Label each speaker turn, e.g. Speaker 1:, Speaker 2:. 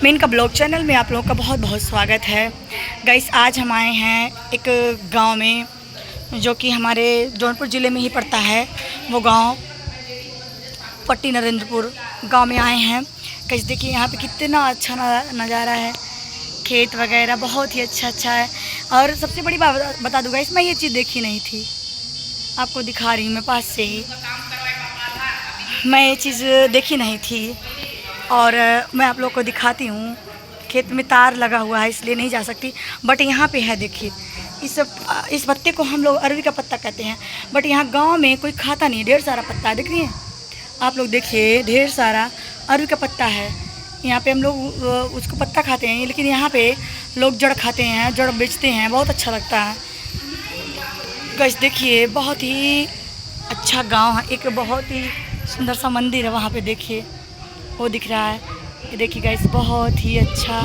Speaker 1: मैं इनका blog channel में आप लोगों का बहुत बहुत स्वागत है। गाइस आज हम आए हैं एक गांव में जो कि हमारे जौनपुर ज़िले में ही पड़ता है। वो गांव पट्टी नरेंद्रपुर गांव में आए हैं। गाइस देखिए यहाँ पे कितना अच्छा नज़ारा है, खेत वगैरह बहुत ही अच्छा है। और सबसे बड़ी बात बता दूँ गाइस, मैं ये चीज़ देखी नहीं थी, आपको दिखा रही हूँ मैं पास से ही। मैं ये चीज़ देखी नहीं थी और मैं आप लोग को दिखाती हूँ। खेत में तार लगा हुआ है इसलिए नहीं जा सकती, बट यहाँ पे है देखिए। इस पत्ते को हम लोग अरवी का पत्ता कहते हैं, बट यहाँ गांव में कोई खाता नहीं। ढेर सारा पत्ता है, देख रही हैं आप लोग, देखिए ढेर सारा अरवी का पत्ता है। यहाँ पे हम लोग उसको पत्ता खाते हैं, लेकिन यहाँ पे लोग जड़ खाते हैं, जड़ बेचते हैं, बहुत अच्छा लगता है। गाइस देखिए बहुत ही अच्छा गांव है। एक बहुत ही सुंदर सा मंदिर है वहाँ पे, देखिए वो दिख रहा है। ये देखिए गाइस बहुत ही अच्छा